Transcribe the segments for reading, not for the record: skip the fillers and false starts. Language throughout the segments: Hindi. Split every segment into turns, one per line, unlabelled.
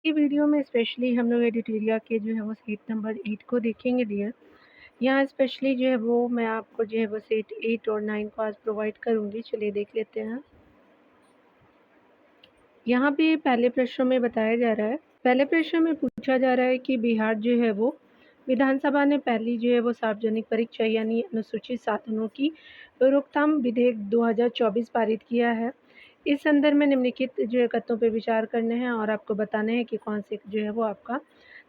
ये वीडियो में स्पेशली हम लोग एडिटोरिया के जो है वो सेट नंबर 8 को देखेंगे डियर। यहाँ स्पेशली जो है वो मैं आपको जो है वो सेट 8 और 9 को आज प्रोवाइड करूँगी। चलिए देख लेते हैं। यहाँ पे पहले प्रश्न में बताया जा रहा है, पहले प्रश्न में पूछा जा रहा है कि बिहार जो है वो विधानसभा ने पहली जो है वो सार्वजनिक परीक्षा यानी अनुसूचित साधनों की रोकथाम विधेयक 2024 पारित किया है। इस संदर्भ में निम्नलिखित जो है कथनों पे विचार करने हैं और आपको बताना है कि कौन से जो है वो आपका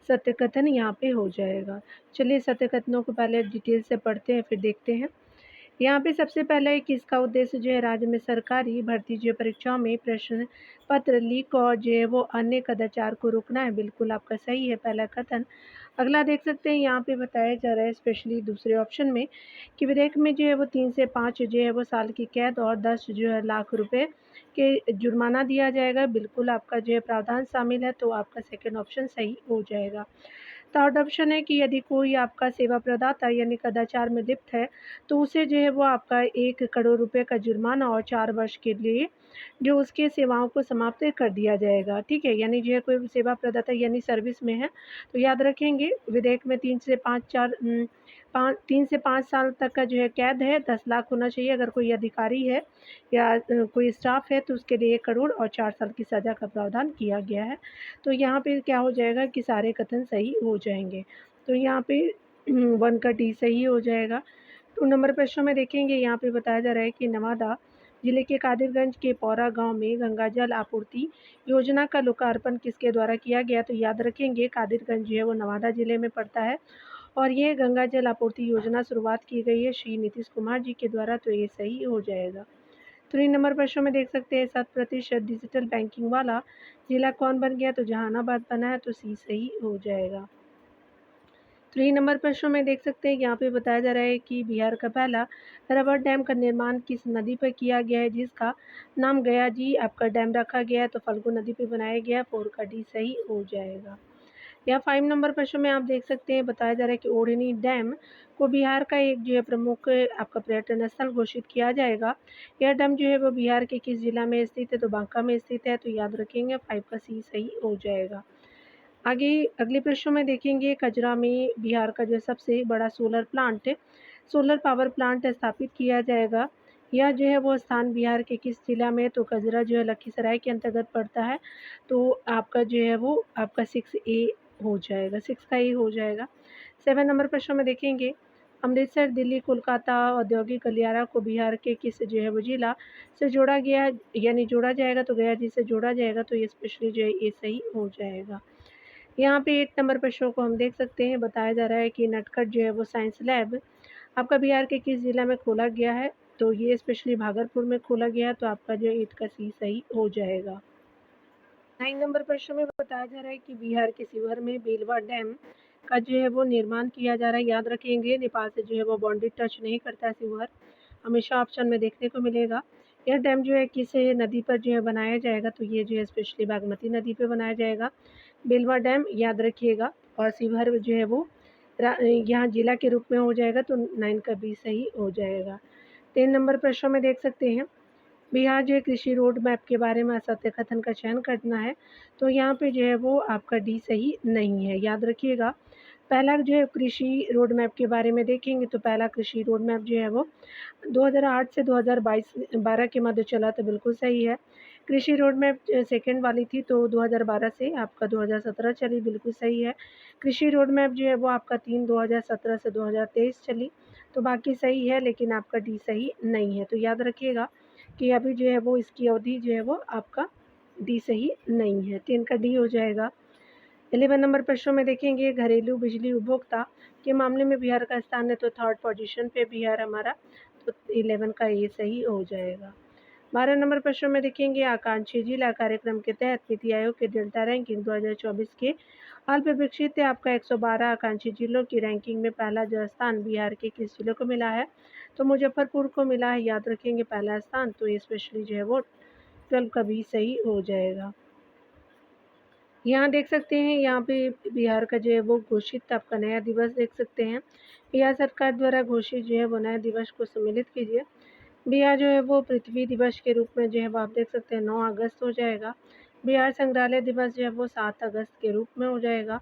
सत्य कथन यहाँ पे हो जाएगा। चलिए सत्य कथनों को पहले डिटेल से पढ़ते हैं फिर देखते हैं। यहाँ पे सबसे पहला है कि इसका उद्देश्य जो है राज्य में सरकारी भर्ती जो परीक्षाओं में प्रश्न पत्र लीक और जो है वो अन्य कदाचार को रोकना है। बिल्कुल आपका सही है पहला कथन। अगला देख सकते हैं यहाँ पे बताया जा रहा है स्पेशली दूसरे ऑप्शन में कि विधेयक में जो है वो 3 से 5 जो है वो साल की कैद और 10 जो है लाख रुपए के जुर्माना दिया जाएगा। बिल्कुल आपका जो है प्रावधान शामिल है, तो आपका सेकंड ऑप्शन सही हो जाएगा। थर्ड ऑप्शन है कि यदि कोई आपका सेवा प्रदाता यानी कदाचार में लिप्त है तो उसे जो है वो आपका 1 करोड़ रुपए का जुर्माना और 4 वर्ष के लिए जो उसके सेवाओं को समाप्त कर दिया जाएगा। ठीक है, यानी जो है कोई सेवा प्रदाता यानी सर्विस में है तो याद रखेंगे विधेयक में 3 से 5 साल तक का जो है कैद है, 10 लाख होना चाहिए अगर कोई अधिकारी है या कोई स्टाफ है तो उसके लिए 1 करोड़ और 4 साल की सज़ा का प्रावधान किया गया है। तो यहाँ पे क्या हो जाएगा कि सारे कथन सही हो जाएंगे। तो यहाँ पे 1 का डी सही हो जाएगा। 2 नंबर प्रश्न में देखेंगे, यहाँ पे बताया जा रहा है कि नवादा जिले के कादिरगंज के पौरा गांव में गंगा जल आपूर्ति योजना का लोकार्पण किसके द्वारा किया गया। तो याद रखेंगे कादिरगंज जो है वो नवादा जिले में पड़ता है और ये गंगा जल आपूर्ति योजना शुरुआत की गई है श्री नीतीश कुमार जी के द्वारा, तो ये सही हो जाएगा। 3 नंबर प्रश्न में देख सकते हैं 7% डिजिटल बैंकिंग वाला जिला कौन बन गया। तो जहानाबाद बना है, तो सी सही हो जाएगा। 3 नंबर प्रश्न में देख सकते हैं यहाँ पे बताया जा रहा है कि बिहार का पहला रबर डैम का निर्माण किस नदी पर किया गया है जिसका नाम गया जी आपका डैम रखा गया है। तो फल्गु नदी पे बनाया गया। 4 का डी सही हो जाएगा। या 5 नंबर प्रश्न में आप देख सकते हैं बताया जा रहा है कि ओढ़नी डैम को बिहार का एक जो है प्रमुख आपका पर्यटन स्थल घोषित किया जाएगा। यह डैम जो है वो बिहार के किस जिला में स्थित है। तो बांका में स्थित है, तो याद रखेंगे 5 का सी सही हो जाएगा। आगे अगले प्रश्न में देखेंगे कजरा में बिहार का जो सबसे बड़ा सोलर पावर प्लांट स्थापित किया जाएगा। यह जो है वो स्थान बिहार के किस जिला में। तो कजरा जो है लखीसराय के अंतर्गत पड़ता है, तो आपका जो है वो आपका 6A हो जाएगा, 6 का ए हो जाएगा। 7 नंबर प्रश्न में देखेंगे अमृतसर दिल्ली कोलकाता औद्योगिक गलियारा को बिहार के किस जो है वो जिला से जोड़ा गया यानी जोड़ा जाएगा। तो गया जिससे जोड़ा जाएगा, तो ये स्पेशली जो है ये सही हो जाएगा। यहाँ पे 8 नंबर प्रश्नों को हम देख सकते हैं बताया जा रहा है कि नटखट जो है वो साइंस लैब आपका बिहार के किस जिला में खोला गया है। तो ये स्पेशली भागलपुर में खोला गया है, तो आपका जो 8 का सी सही हो जाएगा। 9 नंबर प्रश्न में बताया जा रहा है कि बिहार के शिवहर में बेलवा डैम का जो है वो निर्माण किया जा रहा है। याद रखेंगे नेपाल से जो है वो बाउंड्री टच नहीं करता है शिवहर, हमेशा ऑप्शन में देखने को मिलेगा। यह डैम जो है किस नदी पर जो है बनाया जाएगा। तो ये जो है स्पेशली बागमती नदी पे बनाया जाएगा बेलवा डैम, याद रखिएगा। और शिवहर जो है वो यहाँ जिला के रूप में हो जाएगा, तो 9 का बी सही हो जाएगा। 3 नंबर प्रश्न में देख सकते हैं बिहार जो है कृषि रोड मैप के बारे में असत्य कथन का चयन करना है। तो यहाँ पे जो है वो आपका डी सही नहीं है, याद रखिएगा। पहला जो है कृषि रोड मैप के बारे में देखेंगे, तो पहला कृषि रोड मैप जो है वो 2008 से 2012 के मध्य चला, तो बिल्कुल सही है। कृषि रोड मैप सेकेंड वाली थी, तो 2012 से आपका 2017 चली, बिल्कुल सही है। कृषि रोड मैप जो है वो आपका 2017 से 2023 चली, तो बाकी सही है, लेकिन आपका डी सही नहीं है। तो याद रखिएगा कि अभी जो है वो इसकी अवधि जो है वो आपका डी सही नहीं है, 10 का डी हो जाएगा। 11 नंबर प्रश्नों में देखेंगे घरेलू बिजली उपभोक्ता के मामले में बिहार का स्थान है, तो थर्ड पोजीशन पे बिहार हमारा, तो 11 का ये सही हो जाएगा। 12 नंबर प्रश्न में देखेंगे आकांक्षी जिला कार्यक्रम के तहत नीति आयोग के डेल्टा रैंकिंग 2024 के अल्पविकसित आपका 112 आकांक्षी जिलों की रैंकिंग में पहला जो स्थान बिहार के किस जिले को मिला है। तो मुजफ्फरपुर को मिला है, याद रखेंगे पहला स्थान, तो ये स्पेशली जो है वो 12 का भी सही हो जाएगा। यहाँ देख सकते हैं यहाँ पे बिहार का जो है वो घोषित आपका नया दिवस देख सकते हैं। बिहार सरकार द्वारा घोषित जो है वो नया दिवस को सम्मिलित कीजिए। बिहार जो है वो पृथ्वी दिवस के रूप में जो है वो आप देख सकते हैं 9 अगस्त हो जाएगा। बिहार संग्रहालय दिवस जो है वो 7 अगस्त के रूप में हो जाएगा।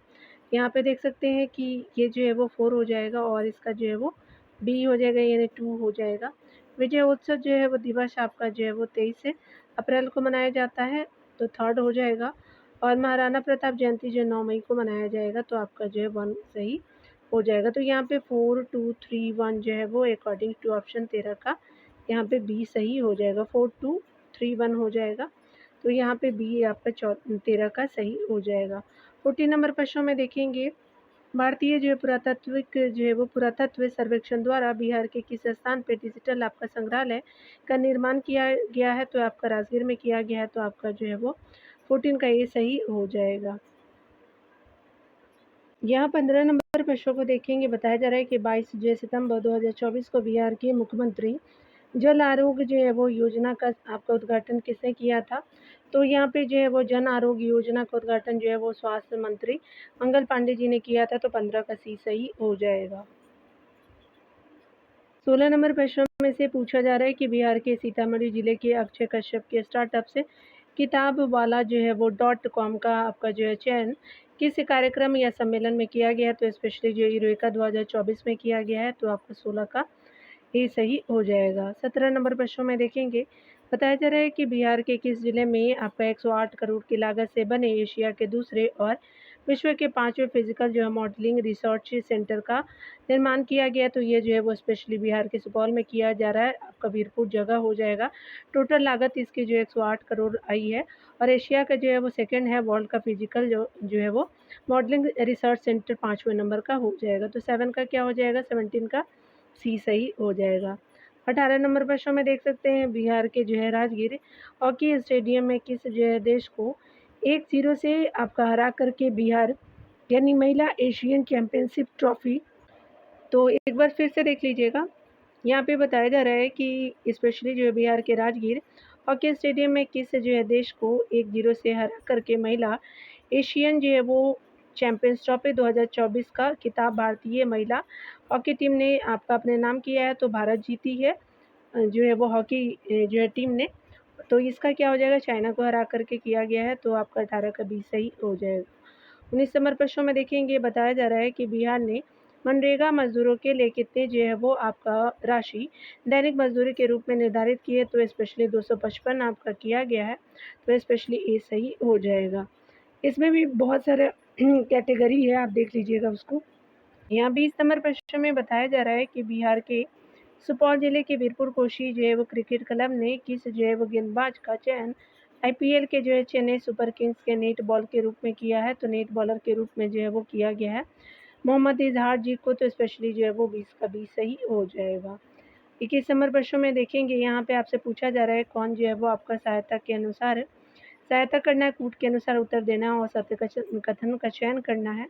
यहाँ पे देख सकते हैं कि ये जो है वो 4 हो जाएगा और इसका जो है वो बी हो जाएगा, यानी 2 हो जाएगा। विजय उत्सव जो है वो दिवस आपका जो है वो 23 अप्रैल को मनाया जाता है, तो 3rd हो जाएगा। और महाराणा प्रताप जयंती जो 9 मई को मनाया जाएगा, तो आपका जो है 1 सही हो जाएगा। तो यहाँ पे 4, 2, 3, 1 जो है वो अकॉर्डिंग टू ऑप्शन 13 का यहाँ पे बी सही हो जाएगा। 4, 2, 3, 1 हो जाएगा। तो यहाँ पे बी आपका 13 का सही हो जाएगा। 14 नंबर प्रश्नों में देखेंगे, भारतीय जो है पुरातात्विक जो है वो पुरातत्व सर्वेक्षण द्वारा बिहार के किस स्थान पे डिजिटल आपका संग्रहालय का निर्माण किया गया है, तो आपका राजगीर में किया गया है, तो आपका जो है वो 14 का ये सही हो जाएगा। यहाँ 15 नंबर प्रश्नों को देखेंगे, बताया जा रहा है कि 22 जो सितंबर 2024 को बिहार के मुख्यमंत्री जल आरोग्य जो है वो योजना का आपका उद्घाटन किसने किया था, तो यहाँ पे जो है वो जन आरोग्य योजना का उद्घाटन जो है वो स्वास्थ्य मंत्री मंगल पांडे जी ने किया था, तो 15 का सी सही हो जाएगा। 16 नंबर प्रश्न में से पूछा जा रहा है कि बिहार के सीतामढ़ी जिले के अक्षय कश्यप के स्टार्टअप से किताब वाला जो है वो .com का आपका जो है चयन किस कार्यक्रम या सम्मेलन में किया गया है, तो स्पेशली जो यूरेका 2024 में किया गया है, तो आपका 16 का ये सही हो जाएगा। 17 नंबर प्रश्नों में देखेंगे, बताया जा रहा है कि बिहार के किस जिले में आपका 108 करोड़ की लागत से बने एशिया के दूसरे और विश्व के 5वें फिजिकल जो है मॉडलिंग रिसर्च सेंटर का निर्माण किया गया, तो ये जो है वो स्पेशली बिहार के सुपौल में किया जा रहा है, आपका वीरपुर जगह हो जाएगा। टोटल लागत इसकी जो 108 करोड़ आई है और एशिया का जो है वो सेकंड है वर्ल्ड का फिजिकल जो है वो मॉडलिंग रिसर्च सेंटर 5वें नंबर का हो जाएगा। तो 7 का क्या हो जाएगा, 17 का सी सही हो जाएगा। 18 नंबर प्रश्न में देख सकते हैं, बिहार के जो है राजगीर हॉकी स्टेडियम में किस जो है देश को 1-0 से आपका हरा करके बिहार यानी महिला एशियन चैंपियनशिप ट्रॉफी, तो एक बार फिर से देख लीजिएगा। यहाँ पे बताया जा रहा है कि स्पेशली जो है बिहार के राजगीर हॉकी स्टेडियम में किस जो है देश को 1-0 से हरा करके महिला एशियन जो है वो चैंपियंस ट्रॉफी 2024 का खिताब भारतीय महिला हॉकी टीम ने आपका अपने नाम किया है, तो भारत जीती है जो है वो हॉकी जो है टीम ने, तो इसका क्या हो जाएगा, चाइना को हरा करके किया गया है, तो आपका 18 का बी सही हो जाएगा। 19 नंबर प्रश्नों में देखेंगे, बताया जा रहा है कि बिहार ने मनरेगा मजदूरों के लिए कितने जो है वो आपका राशि दैनिक मजदूरी के रूप में निर्धारित की है, तो स्पेशली 255 आपका किया गया है, तो स्पेशली ए सही हो जाएगा। इसमें भी बहुत सारे कैटेगरी है, आप देख लीजिएगा उसको। यहाँ 20 नंबर प्रश्न में बताया जा रहा है कि बिहार के सुपौल जिले के वीरपुर कोशी जो है वो क्रिकेट क्लब ने किस जो है वो गेंदबाज का चयन आईपीएल के जो है चेन्नई सुपर किंग्स के नेट बॉल के रूप में किया है, तो नेट बॉलर के रूप में जो है वो किया गया है मोहम्मद इजहार जी को, तो स्पेशली जो है वो 20 का 20 सही हो जाएगा। 21 नंबर प्रश्न में देखेंगे, यहाँ पे आपसे पूछा जा रहा है कौन जो है वो आपका सहायता के अनुसार सहायता करना है, कूट के अनुसार उत्तर देना है और सत्य कथन का चयन करना है।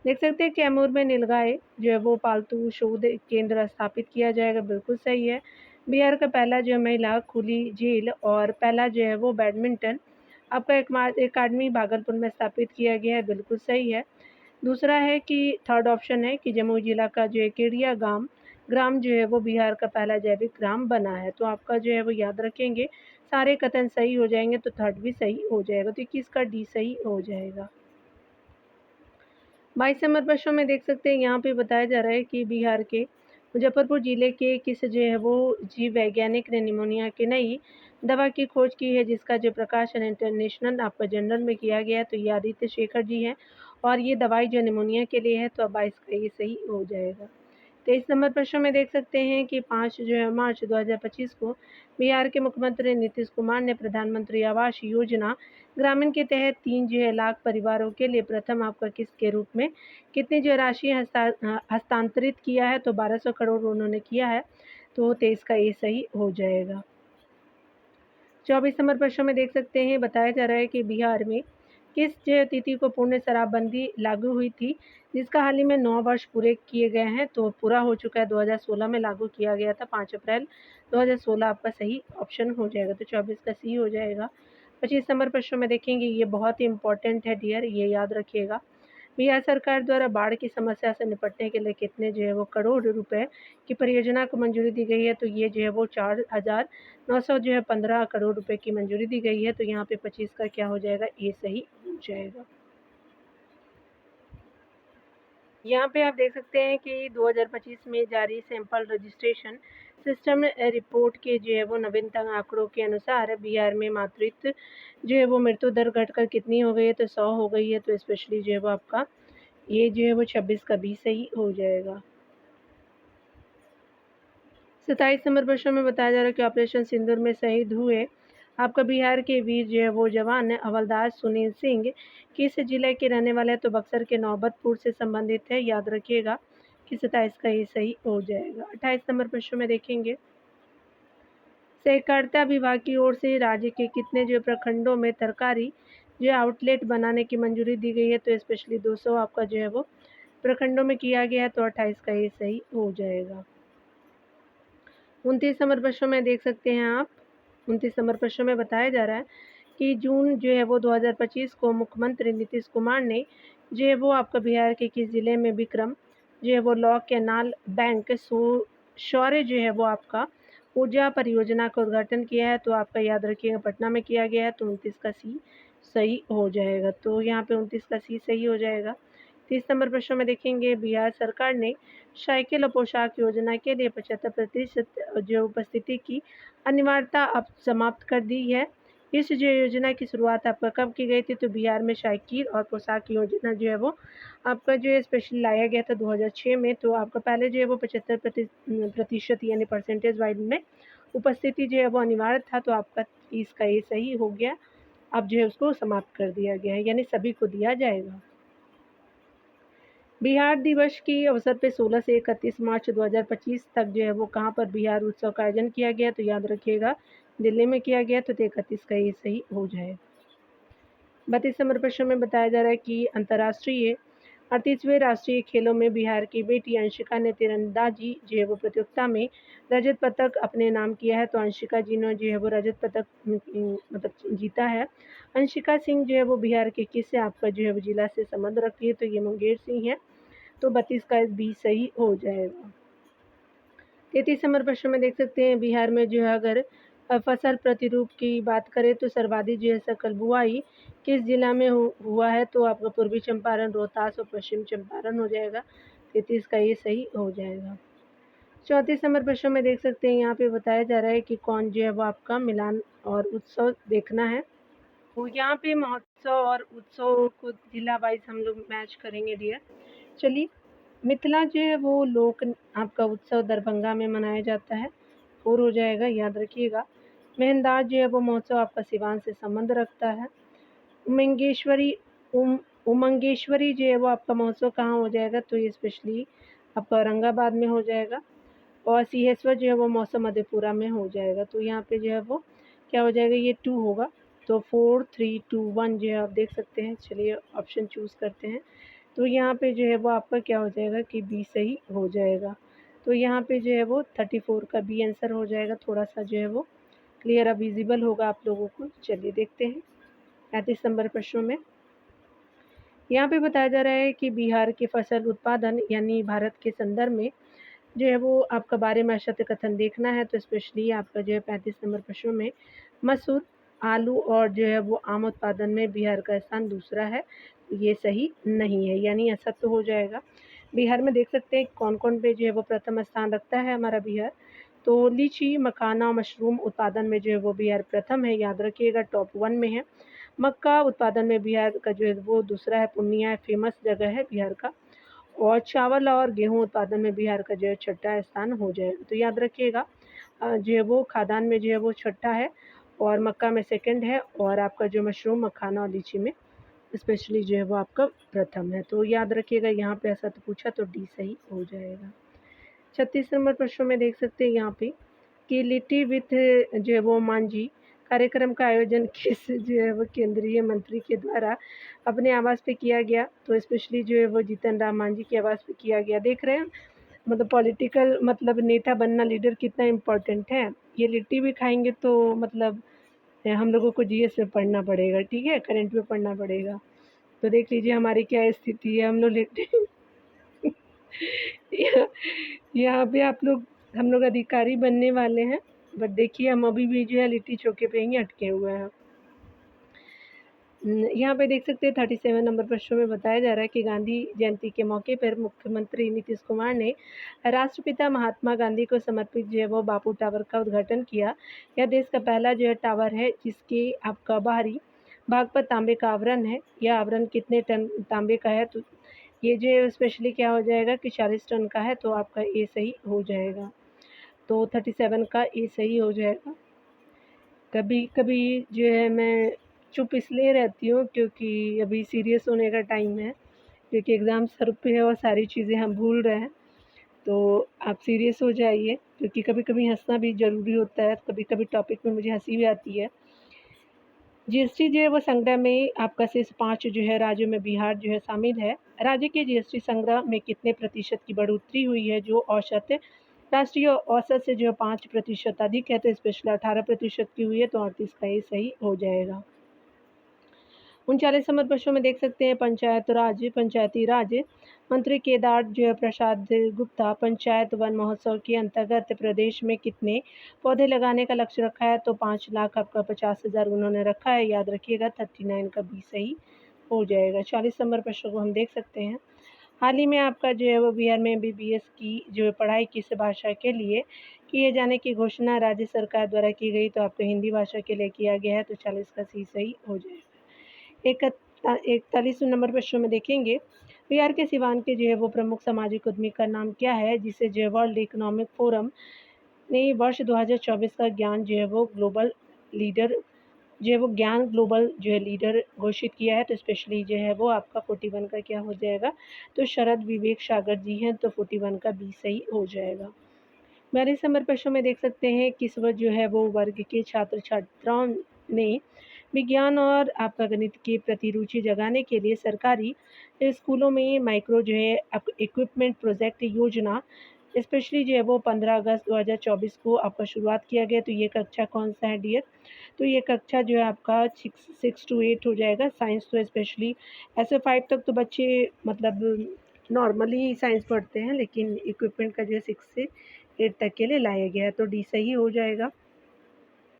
देख सकते हैं कैमूर में नीलगाय जो है वो पालतू शोध केंद्र स्थापित किया जाएगा, बिल्कुल सही है। बिहार का पहला जो है महिला खुली झील और पहला जो है वो बैडमिंटन आपका एकेडमी भागलपुर में स्थापित किया गया है, बिल्कुल सही है। दूसरा है कि थर्ड ऑप्शन है कि जमुई जिला का जो है केडिया ग्राम जो है वो बिहार का पहला जैविक ग्राम बना है, तो आपका जो है वो याद रखेंगे सारे कथन सही हो जाएंगे, तो थर्ड भी सही हो जाएगा, तो 21 का डी सही हो जाएगा। 22 नंबर प्रश्न में देख सकते हैं, यहाँ पे बताया जा रहा है कि बिहार के मुजफ्फरपुर जिले के किस जो है वो जीव वैज्ञानिक ने निमोनिया की नई दवा की खोज की है, जिसका जो प्रकाशन इंटरनेशनल आपका जर्नल में किया गया है, तो ये आदित्य शेखर जी हैं और ये दवाई जो निमोनिया के लिए है, तो अब 22 का ये सही हो जाएगा। 23 नंबर प्रश्न में देख सकते हैं कि 5 जो है मार्च 2025 को बिहार के मुख्यमंत्री नीतीश कुमार ने प्रधानमंत्री आवास योजना ग्रामीण के तहत 3 जो है लाख परिवारों के लिए प्रथम आपका किस्त के रूप में कितनी जो राशि हस्तांतरित किया है, तो 1200 करोड़ उन्होंने किया है, तो 23 का ये सही हो जाएगा। 24 नंबर प्रश्न में देख सकते हैं, बताया जा रहा है कि बिहार में किस जो तिथि को पूर्ण शराबबंदी लागू हुई थी, जिसका हाल ही में 9 वर्ष पूरे किए गए हैं, तो पूरा हो चुका है, 2016 में लागू किया गया था 5 अप्रैल 2016 आपका सही ऑप्शन हो जाएगा, तो 24 का सी हो जाएगा। 25 नंबर प्रश्न में देखेंगे, ये बहुत ही इंपॉर्टेंट है डियर, ये याद रखिएगा। बिहार सरकार द्वारा बाढ़ की समस्या से निपटने के लिए कितने जो है वो करोड़ रुपए की परियोजना को मंजूरी दी गई है, तो ये जो है वो 4,900 जो है 15 करोड़ रुपए की मंजूरी दी गई है। तो यहाँ पे 25 का क्या हो जाएगा, ये सही हो जाएगा। यहाँ पे आप देख सकते हैं कि 2025 में जारी सैंपल रजिस्ट्रेशन सिस्टम रिपोर्ट के जो है वो नवीनतम आंकड़ों के अनुसार बिहार में मातृत्व जो है वो मृत्यु दर घटकर कितनी हो गई है, तो 100 हो गई है। तो स्पेशली जो है वो आपका ये जो है वो 26 का भी सही हो जाएगा। 27 नंबर प्रश्न में बताया जा रहा है कि ऑपरेशन सिंदूर में शहीद हुए आपका बिहार के वीर जो है वो जवान हवलदार सुनील सिंह किस जिले के रहने वाले हैं, तो बक्सर के नौबतपुर से संबंधित है। याद रखिएगा कि 27 का ये सही हो जाएगा। 28 नंबर प्रश्न में देखेंगे, सहकारिता विभाग की ओर से राज्य के कितने जो प्रखंडों में तरकारी जो आउटलेट बनाने की मंजूरी दी गई है, तो स्पेशली 200 आपका जो है वो प्रखंडों में किया गया है। तो 28 का ये सही हो जाएगा। 29 नंबर प्रश्न में देख सकते हैं आप, 29 नंबर प्रश्न में बताया जा रहा है कि जून जो है वो 2025 को मुख्यमंत्री नीतीश कुमार ने जो है वो आपका बिहार के किस जिले में विक्रम जो है वो लॉ कैनाल बैंक शौर्य जो है वो आपका ऊर्जा परियोजना का उद्घाटन किया है। तो आपका याद रखिएगा पटना में किया गया है। तो 29 का सी सही हो जाएगा। तो यहाँ पे 29 का सी सही हो जाएगा। 30 नंबर प्रश्न में देखेंगे, बिहार सरकार ने साइकिल और पोशाक योजना के लिए 75% जो उपस्थिति की अनिवार्यता अब समाप्त कर दी है। इस जो योजना की शुरुआत आपका कब की गई थी, तो बिहार में साइकिल और पोशाक योजना जो है वो आपका जो है स्पेशली लाया गया था 2006 में। तो आपका पहले जो है वो 75% यानी परसेंटेज वाइज में उपस्थिति जो है वो अनिवार्य था। तो आपका इसका ये सही हो गया। अब जो है उसको समाप्त कर दिया गया है, यानी सभी को दिया जाएगा। बिहार दिवस के अवसर पे 16 से 31 मार्च 2025 तक जो है वो कहाँ पर बिहार उत्सव का आयोजन किया गया, तो याद रखिएगा दिल्ली में किया गया। तो 31 का ये सही हो जाए। 32 नंबर प्रश्न में बताया जा रहा है कि अंतर्राष्ट्रीय 38वें राष्ट्रीय खेलों में बिहार की बेटी अंशिका ने तीरंदाजी जो है वो प्रतियोगिता में रजत पदक अपने नाम किया है। तो अंशिका जी ने जो है वो रजत पदक मतलब जीता है। अंशिका सिंह जो है वो बिहार के किस आपका जो है वो जिला से संबंध रखती है, तो ये मुंगेर सिंह है। तो 32 का भी सही हो जाएगा। 33 नंबर प्रश्न में देख सकते हैं, बिहार में जो है अगर फसल प्रतिरूप की बात करें तो सर्वाधिक जो है सकल बुआई किस जिला में हुआ है, तो आपका पूर्वी चंपारण, रोहतास और पश्चिम चंपारण हो जाएगा। 33 का ये सही हो जाएगा। 34 नंबर प्रश्न में देख सकते हैं, यहाँ पे बताया जा रहा है कि कौन जो है वो आपका मिलान और उत्सव देखना है। तो यहाँ पे महोत्सव और उत्सव को जिला वाइज हम लोग मैच करेंगे डियर। चलिए, मिथिला जो है वो लोक आपका उत्सव दरभंगा में मनाया जाता है। 4 हो जाएगा, याद रखिएगा। मेहनदार जो है वो महोत्सव आपका सिवान से संबंध रखता है। उमंगेश्वरी उमंगेश्वरी जो है वो आपका महोत्सव कहाँ हो जाएगा, तो ये स्पेशली आपका औरंगाबाद में हो जाएगा। और सिंहेश्वर जो है वो मौसम मधेपुरा में हो जाएगा। तो यहाँ पे जो है वो क्या हो जाएगा, ये 2 होगा। तो 4 3 2 1 जो है आप देख सकते हैं। चलिए ऑप्शन चूज़ करते हैं। तो यहाँ पे जो है वो आपका क्या हो जाएगा कि बी सही हो जाएगा। तो यहाँ पे जो है वो 34 का बी आंसर हो जाएगा। थोड़ा सा जो है वो क्लियर अब विजिबल होगा आप लोगों को। चलिए देखते हैं 35 नंबर प्रश्नों में। यहाँ पे बताया जा रहा है कि बिहार के फसल उत्पादन यानी भारत के संदर्भ में जो है वो आपका बारे में सत्य कथन देखना है। तो स्पेशली आपका जो है 35 नंबर प्रश्नों में मसूर, आलू और जो है वो आम उत्पादन में बिहार का स्थान दूसरा है। ये सही नहीं है, यानी असत्य हो जाएगा। बिहार में देख सकते हैं कौन कौन पे जो है वो प्रथम स्थान रखता है हमारा बिहार। तो लीची, मखाना, मशरूम उत्पादन में जो है वो बिहार प्रथम है, याद रखिएगा टॉप 1 में है। मक्का उत्पादन में बिहार का जो है वो दूसरा है, पूर्णिया फेमस जगह है बिहार का। और चावल और गेहूँ उत्पादन में बिहार का जो है छठा स्थान हो जाएगा। तो याद रखिएगा जो है वो खाद्यान्न में जो है वो छठा है, और मक्का में सेकंड है, और आपका जो मशरूम, मखाना और लीची में स्पेशली जो है वो आपका प्रथम है। तो याद रखिएगा यहाँ पे ऐसा तो पूछा तो डी सही हो जाएगा। 36 नंबर प्रश्न में देख सकते हैं यहाँ पे कि लिट्टी विथ जो है वो मांझी कार्यक्रम का आयोजन किस जो है वो केंद्रीय मंत्री के द्वारा अपने आवास पे किया गया, तो स्पेशली जो है वो जीतन राम मांझी के आवास पे किया गया। देख रहे हैं मतलब पॉलिटिकल मतलब नेता बनना, लीडर कितना इम्पोर्टेंट है। ये लिट्टी भी खाएंगे तो मतलब हम लोगों को जीएस में पढ़ना पड़ेगा, ठीक है, करंट में पढ़ना पड़ेगा। तो देख लीजिए हमारी क्या स्थिति है, हम लोग लेटे यहाँ यहाँ पे हम लोग अधिकारी बनने वाले हैं, बट देखिए हम अभी भी जो है लिट्टी चोखे पे ही अटके हुए हैं। यहाँ पे देख सकते हैं 37 नंबर प्रश्न में बताया जा रहा है कि गांधी जयंती के मौके पर मुख्यमंत्री नीतीश कुमार ने राष्ट्रपिता महात्मा गांधी को समर्पित जो है वो बापू टावर का उद्घाटन किया। यह देश का पहला जो है टावर है जिसके आपका बाहरी भाग पर तांबे का आवरण है। यह आवरण कितने टन तांबे का है, तो ये जो स्पेशली क्या हो जाएगा कि 40 टन का है, तो आपका ए सही हो जाएगा। तो 37 का ए सही हो जाएगा। कभी कभी जो है मैं चुप इसलिए रहती हूँ क्योंकि अभी सीरियस होने का टाइम है, क्योंकि एग्ज़ाम सर पे है और सारी चीज़ें हम भूल रहे हैं। तो आप सीरियस हो जाइए, क्योंकि कभी कभी हंसना भी ज़रूरी होता है, कभी कभी टॉपिक में मुझे हंसी भी आती है। जीएसटी जो है वो संग्रह में आपका शेष 5 जो है राज्यों में बिहार जो है शामिल है। राज्य के जीएसटी संग्रह में कितने प्रतिशत की बढ़ोतरी हुई है, जो औसत राष्ट्रीय औसत से जो है 5% अधिक है, तो स्पेशल 18% की हुई है, तो 38 का ये सही हो जाएगा। 39 नंबर प्रश्न में देख सकते हैं पंचायती राज मंत्री केदार जो है प्रसाद गुप्ता पंचायत वन महोत्सव के अंतर्गत प्रदेश में कितने पौधे लगाने का लक्ष्य रखा है, तो 5 लाख आपका 50,000 उन्होंने रखा है, याद रखिएगा 39 का भी सही हो जाएगा। 40 नंबर प्रश्न को हम देख सकते हैं। हाल ही में आपका जो है वो बिहार में एमबीबीएस की जो है पढ़ाई किस भाषा के लिए किए जाने की घोषणा राज्य सरकार द्वारा की गई, तो आपको हिंदी भाषा के लिए किया गया है, तो 40 का सी सही हो जाएगा। 41 नंबर प्रश्न में देखेंगे, बिहार के सिवान के जो है वो प्रमुख सामाजिक उद्यमी का नाम क्या है, जिसे जो है वर्ल्ड इकोनॉमिक फोरम ने वर्ष 2024 का ज्ञान जो है वो ग्लोबल लीडर जो है वो ज्ञान ग्लोबल जो है लीडर घोषित किया है, तो स्पेशली जो है वो आपका 41 का क्या हो जाएगा, तो शरद विवेक सागर जी हैं, तो 41 का बी सही हो जाएगा। 42 नंबर प्रश्न में देख सकते हैं किस जो है वो वर्ग के छात्र छात्राओं ने विज्ञान और आपका गणित के प्रति रुचि जगाने के लिए सरकारी स्कूलों में माइक्रो जो है इक्विपमेंट प्रोजेक्ट योजना स्पेशली जो है वो 15 अगस्त 2024 को आपका शुरुआत किया गया। तो ये कक्षा कौन सा है डियर, तो ये कक्षा जो है आपका 6 to 8 हो जाएगा। साइंस तो स्पेशली ऐसे 5 तक तो बच्चे मतलब नॉर्मली साइंस पढ़ते हैं, लेकिन इक्विपमेंट का जो है 6 से 8 तक के लिए लाया गया है, तो डी सही हो जाएगा।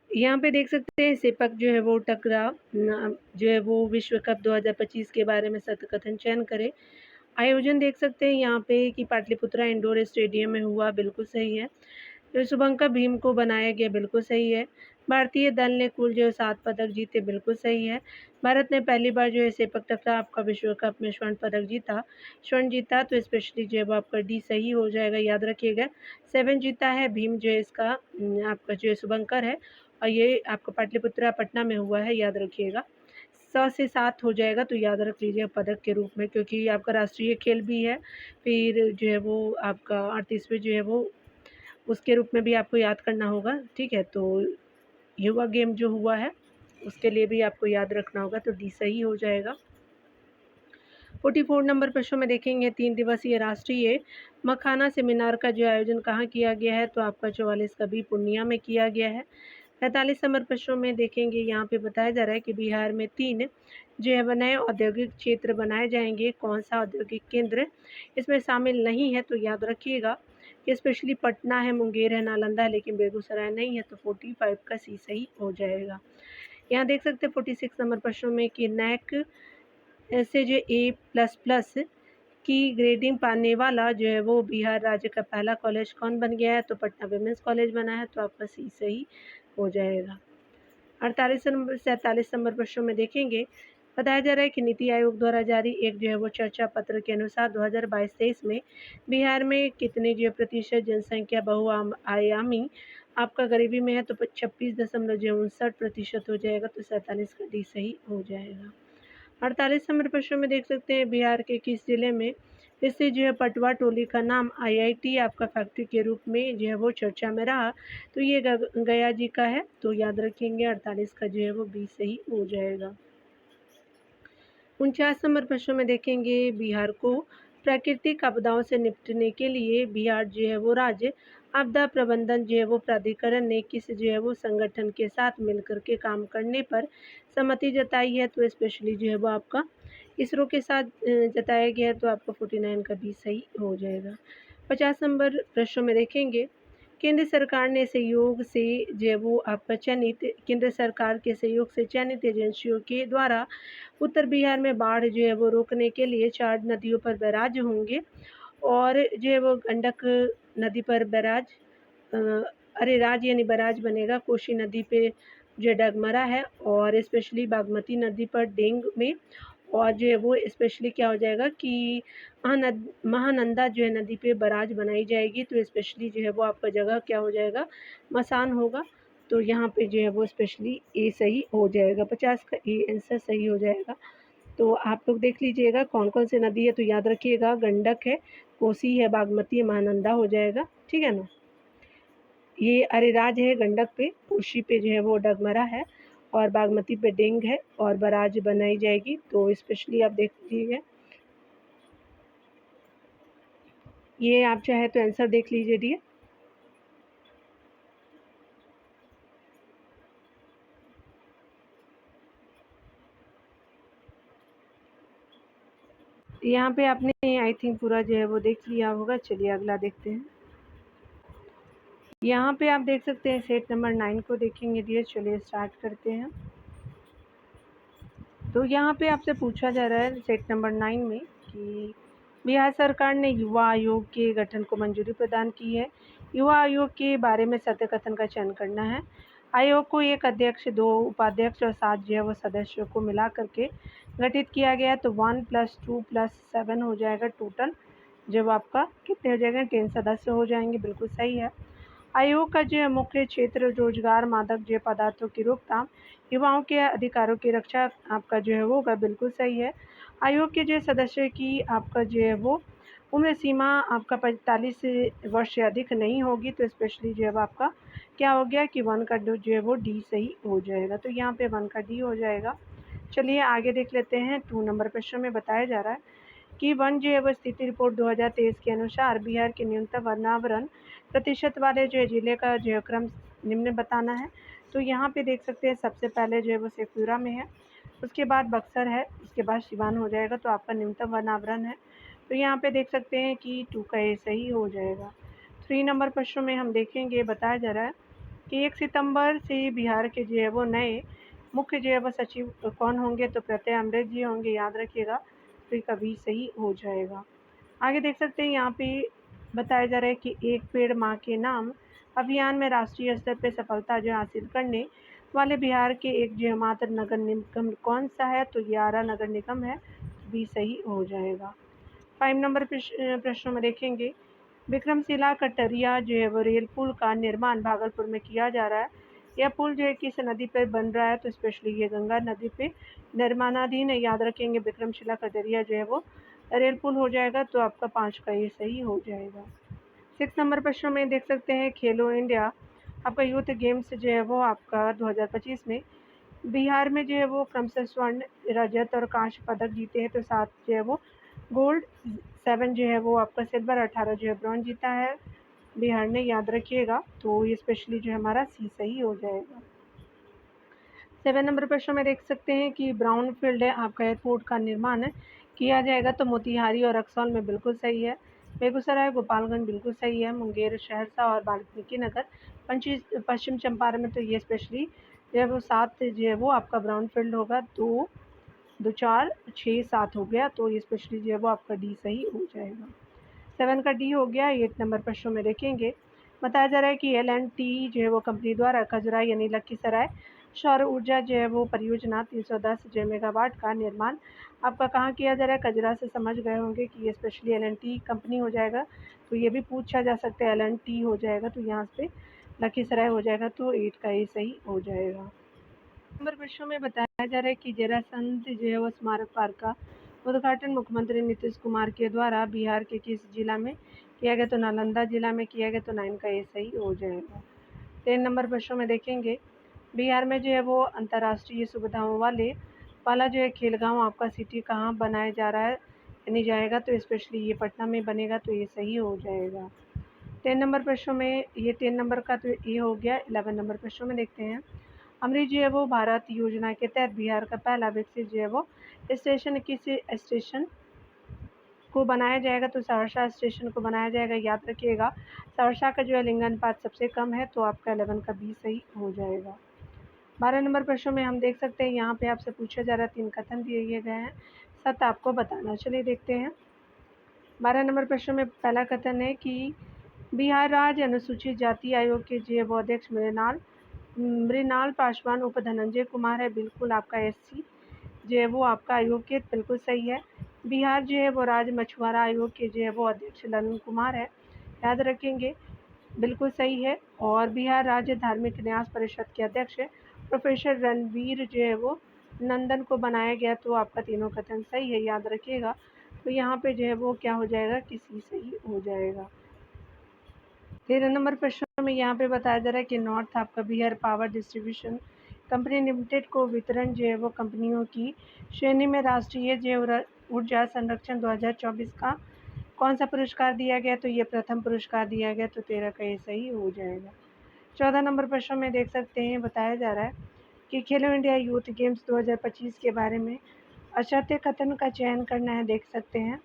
यहाँ पे देख सकते हैं सेपक जो है वो टकराव जो है वो विश्व कप 2025 के बारे में सत्कथन चयन करे। आयोजन देख सकते हैं यहाँ पे कि पाटलिपुत्रा इंडोर स्टेडियम में हुआ, बिल्कुल सही है। तो शुभंकर भीम को बनाया गया, बिल्कुल सही है। भारतीय दल ने कुल जो है 7 पदक जीते, बिल्कुल सही है। भारत ने पहली बार जो है सेपक टकरा आपका विश्व कप में स्वर्ण जीता, तो स्पेशली जो है वो आपका डी सही हो जाएगा, याद रखिएगा। 7 जीता है भीम जो है इसका आपका जो है शुभंकर है, और ये आपका पाटलिपुत्रा पटना में हुआ है, याद रखिएगा। 100 से 7 हो जाएगा, तो याद रख लीजिए पदक के रूप में, क्योंकि आपका राष्ट्रीय खेल भी है। फिर जो है वो आपका 38वें जो है वो उसके रूप में भी आपको याद करना होगा, ठीक है। तो युवा गेम जो हुआ है उसके लिए भी आपको याद रखना होगा, तो डी सही हो जाएगा। 44 नंबर प्रश्न में देखेंगे 3 दिवसीय राष्ट्रीय मखाना सेमिनार का जो आयोजन कहाँ किया गया है, तो आपका 44 का भी पूर्णिया में किया गया है। 45 नंबर प्रश्नों में देखेंगे, यहाँ पे बताया जा रहा है कि बिहार में 3 जो है नए औद्योगिक क्षेत्र बनाए जाएंगे, कौन सा औद्योगिक केंद्र इसमें शामिल नहीं है, तो याद रखिएगा कि स्पेशली पटना है, मुंगेर है, नालंदा है, लेकिन बेगूसराय नहीं है, तो 45 का सी सही हो जाएगा। यहाँ देख सकते हैं 46 नंबर प्रश्नों में कि नैक से जो A++ की ग्रेडिंग पाने वाला जो है वो बिहार राज्य का पहला कॉलेज कौन बन गया है, तो पटना विमेंस कॉलेज बना है, तो आपका सी सही हो जाएगा। 47 नंबर प्रश्नों में देखेंगे, बताया जा रहा है कि नीति आयोग द्वारा जारी एक जो है वो चर्चा पत्र के अनुसार 2022-23 में बिहार में कितने जो प्रतिशत जनसंख्या बहुआयामी आपका गरीबी में है, तो 26.59% हो जाएगा, तो 47 का डी सही हो जाएगा। 48 नंबर प्रश्न में देख सकते हैं बिहार के किस जिले में इससे जो है पटवा टोली का नाम आईआईटी आपका फैक्ट्री के रूप में जो है वो चर्चा में रहा, तो ये गया जी का है, तो याद रखेंगे 48 का जो है वो बी सही हो जाएगा। 49 नंबर प्रश्न में देखेंगे बिहार को प्राकृतिक आपदाओं से निपटने के लिए बिहार जो है वो राज्य आपदा प्रबंधन जो है वो प्राधिकरण ने किस जो है वो संगठन के साथ मिलकर के काम करने पर सहमति जताई है, तो स्पेशली जो है वो आपका इसरो के साथ जताया गया है, तो आपका 49 का बी सही हो जाएगा। 50 नंबर प्रश्न में देखेंगे, केंद्र सरकार ने सहयोग से जो है वो आपका चयनित केंद्र सरकार के सहयोग से चयनित एजेंसियों के द्वारा उत्तर बिहार में बाढ़ जो है वो रोकने के लिए 4 नदियों पर बैराज होंगे और जो है वो गंडक नदी पर बैराज अरेराज यानी बैराज बनेगा, कोसी नदी पे जो डगमरा है और स्पेशली बागमती नदी पर डेंग में, और जो है वो स्पेशली क्या हो जाएगा कि महानंदा जो है नदी पे बैराज बनाई जाएगी, तो स्पेशली जो है वो आपका जगह क्या हो जाएगा, मसान होगा। तो यहाँ पे जो है वो स्पेशली ए सही हो जाएगा, 50 का ए आंसर सही हो जाएगा। तो आप लोग देख लीजिएगा कौन कौन सी नदी है, तो याद रखिएगा गंडक है, कोसी है, बागमती है, महानंदा हो जाएगा, ठीक है ना। ये अरेराज है गंडक पे, कोसी पे जो है वो डगमरा है और बागमती पे डेंग है और बराज बनाई जाएगी, तो स्पेशली आप देख लीजिएगा। ये आप चाहे तो आंसर देख लीजिए डियर। यहाँ पे आपने आई थिंक पूरा जो है वो देख लिया होगा। चलिए अगला देखते हैं। यहाँ पे आप देख सकते हैं सेट नंबर 9 को देखेंगे डियर। चलिए स्टार्ट करते हैं। तो यहाँ पे आपसे पूछा जा रहा है सेट नंबर 9 में कि बिहार सरकार ने युवा आयोग के गठन को मंजूरी प्रदान की है। युवा आयोग के बारे में सत्य कथन का चयन करना है। आयोग को एक अध्यक्ष, 2 उपाध्यक्ष और 7 जो है वो सदस्यों को मिला करके गठित किया गया। तो 1 + 2 + 7 हो जाएगा टोटल, जब आपका कितने हो जाएगा, 10 सदस्य हो जाएंगे। बिल्कुल सही है। आयोग का जो है मुख्य क्षेत्र रोजगार, मादक जो पदार्थों की रोकथाम, युवाओं के अधिकारों की रक्षा आपका जो है वो होगा। बिल्कुल सही है। आयोग के जो सदस्य की आपका जो है वो उम्र सीमा आपका 45 वर्ष से अधिक नहीं होगी, तो स्पेशली जो है आपका क्या हो गया कि 1 का जो है वो डी सही हो जाएगा। तो यहाँ पे 1 का डी हो जाएगा। चलिए आगे देख लेते हैं। 2 नंबर प्रश्न में बताया जा रहा है कि वन जो है वो स्थिति रिपोर्ट 2023 के अनुसार बिहार के न्यूनतम वनावरण प्रतिशत वाले जो है जिले का जो है क्रम निम्न बताना है। तो यहाँ पे देख सकते हैं सबसे पहले जो है वो शेखपुरा में है, उसके बाद बक्सर है, उसके बाद सिवान हो जाएगा। तो आपका न्यूनतम वनावरण है, तो यहाँ पे देख सकते हैं कि 2 का ए सही हो जाएगा। 3 नंबर प्रश्न में हम देखेंगे, बताया जा रहा है कि 1 सितंबर से बिहार के जो है वो नए मुख्य जो है वो सचिव कौन होंगे, तो प्रत्यय अमृत जी होंगे, याद रखिएगा। तो ये कभी सही हो जाएगा। आगे देख सकते हैं यहाँ पे बताया जा रहा है कि एक पेड़ माँ के नाम अभियान में राष्ट्रीय स्तर पे सफलता जो हासिल करने वाले बिहार के एक जो मात्र नगर निगम कौन सा है, तो ये आरा नगर निगम है, भी सही हो जाएगा। 5 नंबर प्रश्न में देखेंगे, विक्रमशिला कटरिया जो है वो रेल पुल का निर्माण भागलपुर में किया जा रहा है। यह पुल जो है किस नदी पर बन रहा है, तो स्पेशली ये गंगा नदी पे निर्माणाधीन है, याद रखेंगे। विक्रमशिला कटरिया जो है वो रेल पुल हो जाएगा। तो आपका 5 का ये सही हो जाएगा। 6 नंबर प्रश्न में देख सकते हैं, खेलो इंडिया आपका यूथ गेम्स जो है वो आपका 2025 में बिहार में जो है वो क्रमशः स्वर्ण, रजत और कांस्य पदक जीते हैं। तो 7 जो है वो गोल्ड, 7 जो है वो आपका सिल्वर, 18 जो है ब्रॉन्ज जीता है बिहार ने, याद रखिएगा। तो ये स्पेशली जो हमारा सी सही हो जाएगा। 7 नंबर प्रश्न में देख सकते हैं कि ब्राउन फील्ड है आपका एयरपोर्ट का निर्माण किया जाएगा। तो मोतिहारी और रक्सौल में बिल्कुल सही है। बेगूसराय, गोपालगंज बिल्कुल सही है। मुंगेर, सहरसा और वाल्मीकि नगर पश्चिम चंपारण में, तो ये स्पेशली जो है वो 7 जो है वो आपका ब्राउन फील्ड होगा। 2 2 4 6 7 हो गया। तो ये स्पेशली जो है वो आपका डी सही हो जाएगा। 7 का डी हो गया। 8 नंबर प्रश्नों में देखेंगे, बताया जा रहा है कि L&T जो है वो कंपनी द्वारा कजरा यानी लखीसराय सौर ऊर्जा जो है वो परियोजना 310 जो मेगावाट का निर्माण आपका कहाँ किया जा रहा है। कजरा से समझ गए होंगे कि ये स्पेशली L&T कंपनी हो जाएगा। तो ये भी पूछा जा सकता है, L&T हो जाएगा, तो यहाँ पे लखीसराय हो जाएगा। तो 8 का ये सही हो जाएगा। नंबर प्रश्नों में बताया जा रहा है कि जरासंध जो है वो स्मारक पार्क का उद्घाटन मुख्यमंत्री नीतीश कुमार के द्वारा बिहार के किस जिला में किया गया, तो नालंदा जिला में किया गया। तो 9 का ये सही हो जाएगा। 10 नंबर प्रश्नों में देखेंगे, बिहार में जो है वो अंतर्राष्ट्रीय सुविधाओं वाला जो है खेलगांव आपका सिटी कहाँ बनाया जा रहा है यानी जाएगा, तो स्पेशली ये पटना में बनेगा। तो ये सही हो जाएगा। 10 नंबर प्रश्नों में ये 10 नंबर का तो ये हो गया। 11 नंबर प्रश्नों में देखते हैं, अमृत जो है वो भारत योजना के तहत बिहार का पहला विकसित जो है वो स्टेशन किस स्टेशन को बनाया जाएगा, तो सहरसा स्टेशन को बनाया जाएगा। याद रखिएगा सहरसा का जो है लिंगानुपात सबसे कम है, तो आपका 11 का बी सही हो जाएगा। 12 नंबर प्रश्न में हम देख सकते हैं यहाँ पे आपसे पूछा जा रहा है 3 कथन दिए गए हैं, 7 आपको बताना। चलिए देखते हैं। 12 नंबर प्रश्न में पहला कथन है कि बिहार राज्य अनुसूचित जाति आयोग के जो है वो अध्यक्ष मृणाल पासवान उप धनंजय कुमार है। बिल्कुल आपका एससी जो है वो आपका आयोग के बिल्कुल सही है। बिहार जो है वो राज्य मछुआरा आयोग के जो है वो अध्यक्ष ललन कुमार है, याद रखेंगे, बिल्कुल सही है। और बिहार राज्य धार्मिक न्यास परिषद के अध्यक्ष प्रोफेसर रणवीर जो है वो नंदन को बनाया गया, तो आपका तीनों कथन सही है, याद रखिएगा। तो यहाँ पे जो है वो क्या हो जाएगा, किसी सही हो जाएगा। 13 नंबर प्रश्न में यहाँ पे बताया जा रहा है कि नॉर्थ आपका Bihar power distribution company limited को वितरण जो है वो कंपनियों की श्रेणी में राष्ट्रीय जैव ऊर्जा संरक्षण 2024 का कौन सा पुरस्कार दिया गया, तो ये प्रथम पुरस्कार दिया गया, तो 13 का ये सही हो जाएगा। 14 नंबर प्रश्न में देख सकते हैं बताया जा रहा है कि खेलो इंडिया यूथ गेम्स 2025 के बारे में असत्य कथन का चयन करना है, देख सकते हैं।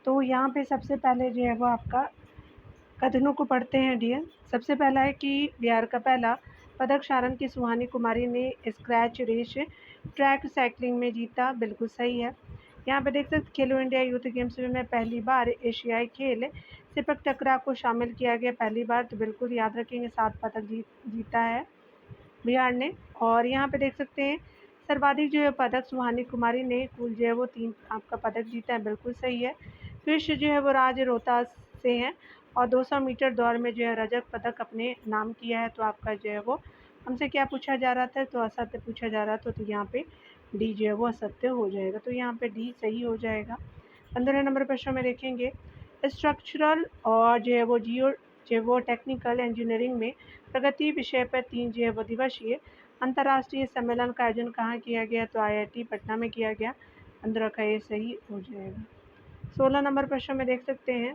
तो यहाँ पे सबसे पहले जो है वो आपका कथनों को पढ़ते हैं डियर। सबसे पहला है कि बिहार का पहला पदक सारण की सुहानी कुमारी ने स्क्रैच रेस ट्रैक साइकिलिंग में जीता, बिल्कुल सही है। यहाँ पे देख सकते खेलो इंडिया यूथ गेम्स में पहली बार एशियाई खेल सिपक टकरा को शामिल किया गया, पहली बार, तो बिल्कुल याद रखेंगे। 7 पदक जीता है बिहार ने। और यहाँ पे देख सकते हैं सर्वाधिक जो है पदक सुहानी कुमारी ने कुल जो है वो 3 आपका पदक जीता है, बिल्कुल सही है। विश्व जो है वो राज्य रोहतास से हैं और 200 मीटर दौड़ में जो है रजत पदक अपने नाम किया है, तो आपका जो है वो हमसे क्या पूछा जा रहा था, तो असत्य पूछा जा रहा था, तो यहाँ पे डी जो है वो असत्य हो जाएगा, तो यहाँ पे डी सही हो जाएगा। 15 नंबर प्रश्न में देखेंगे स्ट्रक्चरल और जो है वो टेक्निकल इंजीनियरिंग में प्रगति विषय पर 3 जो है वो दिवसीय अंतर्राष्ट्रीय सम्मेलन का आयोजन कहाँ किया गया, तो IIT पटना में किया गया, 15 का ये सही हो जाएगा। 16 नंबर प्रश्न में देख सकते हैं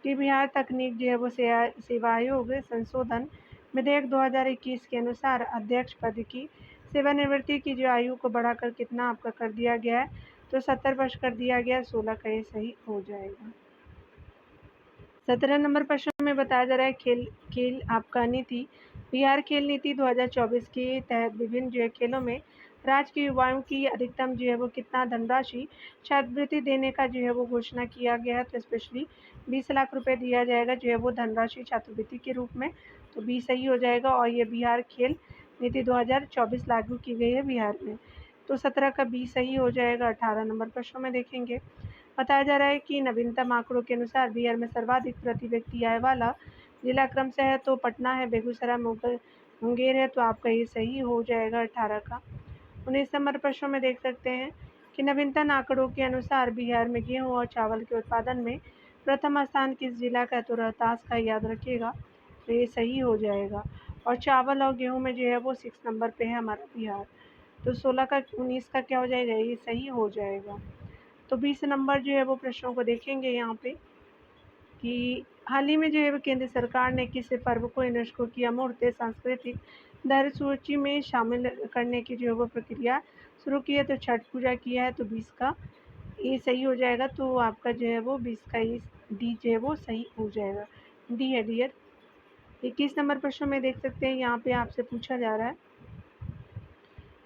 कि बिहार तकनीक जो है वो सेवायोग संशोधन विधेयक 2021 के अनुसार अध्यक्ष पद की सेवानिवृत्ति की जो आयु को बढ़ाकर कितना आपका कर दिया गया है, तो 70 वर्ष कर दिया गया, 16 का ये सही हो जाएगा। 17 नंबर प्रश्न में बताया जा रहा है खेल आपका नीति बिहार खेल नीति 2024 के तहत विभिन्न जो है खेलों में राज्य के युवाओं की अधिकतम जो है वो कितना धनराशि छात्रवृत्ति देने का जो है वो घोषणा किया गया है, तो स्पेशली 20 लाख रुपए दिया जाएगा जो है वो धनराशि छात्रवृत्ति के रूप में, तो 20 सही हो जाएगा। और ये बिहार खेल नीति 2024 लागू की गई है बिहार में, तो 17 का 20 सही हो जाएगा। 18 नंबर प्रश्न में देखेंगे बताया जा रहा है कि नवीनतम आंकड़ों के अनुसार बिहार में सर्वाधिक प्रति व्यक्ति आय वाला जिला क्रमशः है, तो पटना है, बेगूसराय, मुंगेर है, तो आपका ये सही हो जाएगा 18 का। 19 नंबर प्रश्न में देख सकते हैं कि नवीनतम आंकड़ों के अनुसार बिहार में गेहूं और चावल के उत्पादन में प्रथम स्थान किस जिला का है, तो रोहतास का, याद रखिएगा, तो ये सही हो जाएगा। और चावल और गेहूं में जो है वो 6 नंबर पे है हमारा बिहार, तो 16 का 19 का क्या हो जाएगा, ये सही हो जाएगा। तो 20 नंबर जो है वो प्रश्नों को देखेंगे यहाँ पे कि हाल ही में जो है वो केंद्र सरकार ने किस पर्व को यूनेस्को की अमूर्त सांस्कृतिक धरोहर सूची में शामिल करने की जो है वो प्रक्रिया शुरू की है, तो छठ पूजा किया है, तो 20 का ये सही हो जाएगा। तो आपका जो है वो 20 का ये डी जो है वो सही हो जाएगा, डी है डियर। 21 नंबर प्रश्न में देख सकते हैं यहाँ पे आपसे पूछा जा रहा है,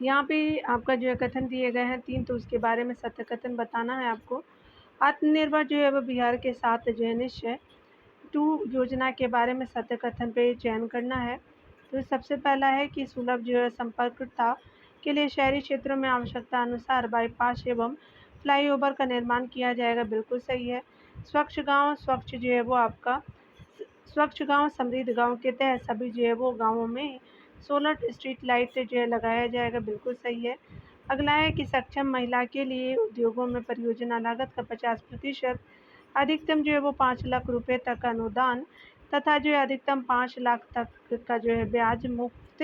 यहाँ पे आपका जो है कथन दिए गए हैं 3, तो उसके बारे में सत्य कथन बताना है आपको। आत्मनिर्भर जो है वो बिहार के 7 जो है निश्चय 2 योजना के बारे में सत्य कथन पे चयन करना है। तो सबसे पहला है कि सुलभ जो है संपर्कता के लिए शहरी क्षेत्रों में आवश्यकता अनुसार बाईपास एवं फ्लाईओवर का निर्माण किया जाएगा, बिल्कुल सही है। स्वच्छ गांव स्वच्छ जो है वो आपका स्वच्छ गांव समृद्ध गांव के तहत सभी जो है वो गाँवों में सोलर स्ट्रीट लाइट जो है लगाया जाएगा, बिल्कुल सही है। अगला है कि सक्षम महिला के लिए उद्योगों में परियोजना लागत का 50% अधिकतम जो है वो 5 लाख रुपए तक अनुदान तथा जो है अधिकतम 5 लाख तक का जो है ब्याज मुक्त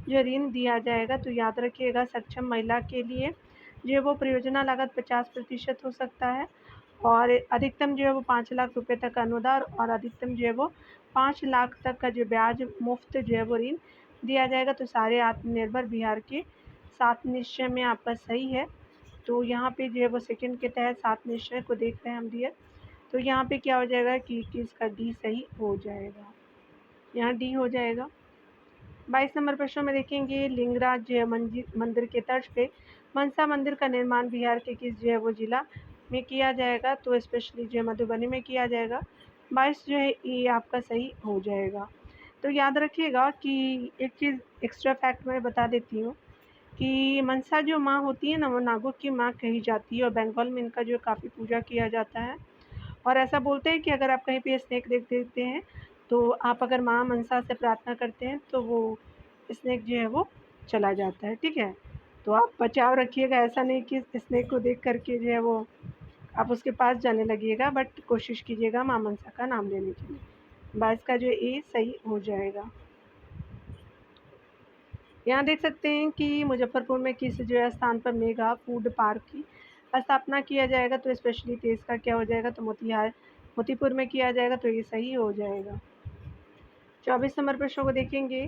जो ऋण दिया जाएगा, तो याद रखिएगा सक्षम महिला के लिए जो है वो परियोजना लागत 50% हो सकता है और अधिकतम जो है वो 5 लाख रुपए तक अनुदान और अधिकतम जो है वो 5 लाख तक का जो ब्याज मुफ्त जो है वो ऋण दिया जाएगा। तो सारे आत्मनिर्भर बिहार के 7 निश्चय में आपका सही है। तो यहाँ पे जो है वो सेकंड के तहत 7 निश्चय को देख रहे हैं हम डियर। तो यहाँ पे क्या हो जाएगा कि 21 का डी सही हो जाएगा, यहाँ डी हो जाएगा। 22 नंबर प्रश्न में देखेंगे, लिंगराज जो है मंदिर के तर्ज पे मनसा मंदिर का निर्माण बिहार के किस जो है वो जिला में किया जाएगा? तो स्पेशली जो है मधुबनी में किया जाएगा। 22 जो है ये आपका सही हो जाएगा। तो याद रखिएगा कि एक चीज़ एक्स्ट्रा फैक्ट मैं बता देती हूँ कि मनसा जो माँ होती है ना, वो नागों की माँ कही जाती है और बंगाल में इनका जो काफ़ी पूजा किया जाता है। और ऐसा बोलते हैं कि अगर आप कहीं पे स्नेक देखते हैं तो आप अगर माँ मनसा से प्रार्थना करते हैं तो वो स्नेक जो है वो चला जाता है, ठीक है। तो आप बचाव रखिएगा, ऐसा नहीं कि स्नेक को देख करके जो है वो आप उसके पास जाने लगिएगा, बट कोशिश कीजिएगा माँ मनसा का नाम लेने के लिए। 22 का जो ए सही हो जाएगा। यहाँ देख सकते हैं कि मुजफ्फरपुर में किस जो है स्थान पर मेगा फूड पार्क की स्थापना किया जाएगा? तो स्पेशली 23 का क्या हो जाएगा? तो मोतीपुर में किया जाएगा। तो ये सही हो जाएगा। 24 नंबर प्रश्नों को देखेंगे,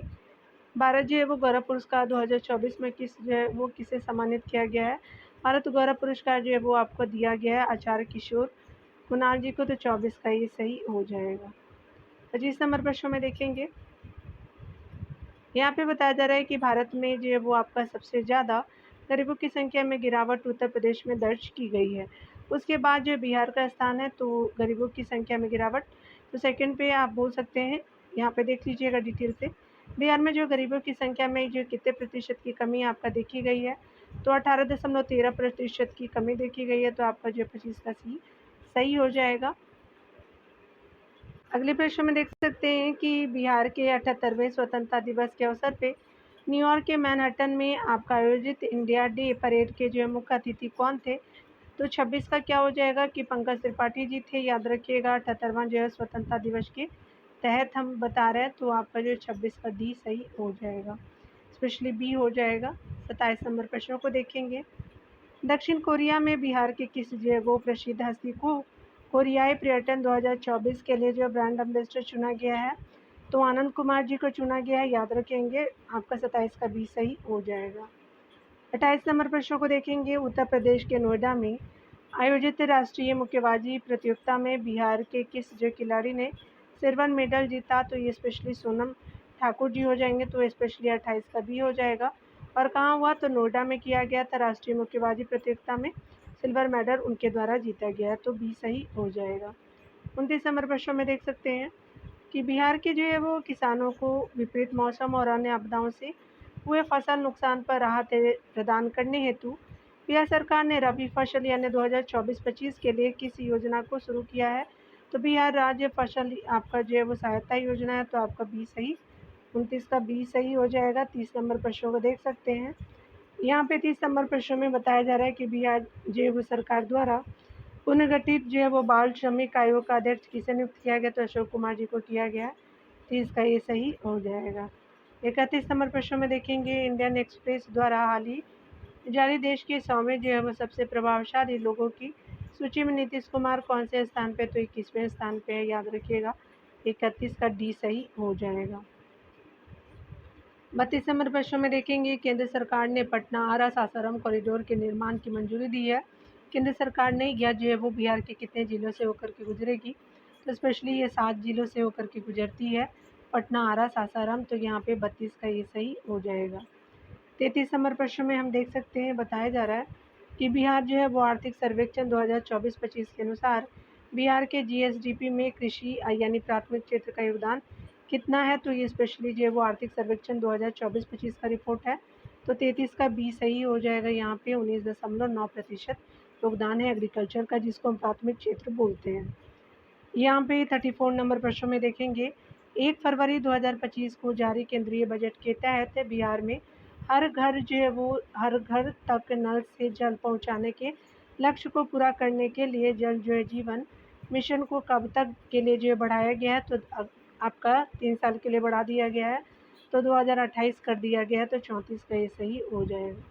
भारत जो है वो गौरव पुरस्कार 2024 में किस जो है वो किसे सम्मानित किया गया है? भारत गौरव पुरस्कार जो है वो आपको दिया गया है आचार्य किशोर कुणाल जी को। तो 24 का ये सही हो जाएगा। 25 नंबर प्रश्नों में देखेंगे, यहाँ पे बताया जा रहा है कि भारत में जो है वो आपका सबसे ज़्यादा गरीबों की संख्या में गिरावट उत्तर प्रदेश में दर्ज की गई है। उसके बाद जो बिहार का स्थान है, तो गरीबों की संख्या में गिरावट, तो सेकंड पे आप बोल सकते हैं। यहाँ पे देख लीजिएगा डिटेल से, बिहार में जो गरीबों की संख्या में जो कितने प्रतिशत की कमी आपका देखी गई है? तो 18.13% की कमी देखी गई है। तो आपका जो 25 का सही हो जाएगा। अगले प्रश्न में देख सकते हैं कि बिहार के 78वें स्वतंत्रता दिवस के अवसर पे न्यूयॉर्क के मैनहट्टन में आपका आयोजित इंडिया डे परेड के जो है मुख्य अतिथि कौन थे? तो 26 का क्या हो जाएगा कि पंकज त्रिपाठी जी थे। याद रखिएगा 78वां जो है स्वतंत्रता दिवस के तहत हम बता रहे हैं। तो आपका जो 26 का डी सही हो जाएगा, स्पेशली बी हो जाएगा। 27 नंबर प्रश्नों को देखेंगे, दक्षिण कोरिया में बिहार के किस जो है वो प्रसिद्ध हस्ती को कोरियाई पर्यटन 2024 के लिए जो ब्रांड एम्बेसडर चुना गया है? तो आनंद कुमार जी को चुना गया है। याद रखेंगे, आपका 27 का बी सही हो जाएगा। 28 नंबर प्रश्नों को देखेंगे, उत्तर प्रदेश के नोएडा में आयोजित राष्ट्रीय मुक्केबाजी प्रतियोगिता में बिहार के किस जो खिलाड़ी ने सिल्वर मेडल जीता? तो ये स्पेशली सोनम ठाकुर जी हो जाएंगे। तो स्पेशली 28 का बी हो जाएगा। और कहाँ हुआ? तो नोएडा में किया गया था राष्ट्रीय मुक्केबाजी प्रतियोगिता में, सिल्वर मेडल उनके द्वारा जीता गया है। तो बी सही हो जाएगा। 29 नंबर प्रश्नों में देख सकते हैं कि बिहार के जो है वो किसानों को विपरीत मौसम और अन्य आपदाओं से हुए फसल नुकसान पर राहत प्रदान करने हेतु बिहार सरकार ने रबी फसल यानी 2024-25 के लिए किस योजना को शुरू किया है? तो बिहार राज्य फसल आपका जो है वो सहायता योजना है। तो आपका बी सही, 29 का बी सही हो जाएगा। 30 नंबर प्रश्नों को देख सकते हैं, यहाँ पे 30 नंबर प्रश्नों में बताया जा रहा है कि बिहार जो है वो सरकार द्वारा पुनर्गठित जो है वो बाल श्रमिक आयोग का अध्यक्ष किसे नियुक्त किया गया? तो अशोक कुमार जी को किया गया। 30 का ये सही हो जाएगा। 31 नंबर प्रश्न में देखेंगे, इंडियन एक्सप्रेस द्वारा हाल ही जारी देश के 100वें जो है वो सबसे प्रभावशाली लोगों की सूची में नीतीश कुमार कौन से स्थान पे? तो 21वें स्थान पे है। याद रखिएगा, 31 का डी सही हो जाएगा। 32 नंबर प्रश्न में देखेंगे, केंद्र सरकार ने पटना आरा सासाराम कॉरिडोर के निर्माण की मंजूरी दी है। केंद्र सरकार ने यह जो है वो बिहार के कितने जिलों से होकर के गुजरेगी? तो स्पेशली ये 7 जिलों से होकर के गुजरती है, पटना आरा सासाराम। तो यहाँ पे 32 का ये सही हो जाएगा। 33 नंबर प्रश्न में हम देख सकते हैं, बताया जा रहा है कि बिहार जो है वो आर्थिक सर्वेक्षण 2024-25 के अनुसार बिहार के जीएसडीपी में कृषि यानी प्राथमिक क्षेत्र का योगदान कितना है? तो ये स्पेशली जो है वो आर्थिक सर्वेक्षण 2024-25 का रिपोर्ट है। तो 33 का बी सही हो जाएगा। यहाँ पे 19.9% योगदान है एग्रीकल्चर का, जिसको हम प्राथमिक क्षेत्र बोलते हैं। यहाँ पे 34 नंबर प्रश्न में देखेंगे, 1 फरवरी 2025 को जारी केंद्रीय बजट के तहत बिहार में हर घर जो है वो हर घर तक नल से जल पहुँचाने के लक्ष्य को पूरा करने के लिए जल जो है जीवन मिशन को कब तक के लिए जो है बढ़ाया गया है? तो आपका 3 साल के लिए बढ़ा दिया गया है। तो 2028 कर दिया गया है। तो 34 का ये सही हो जाएगा।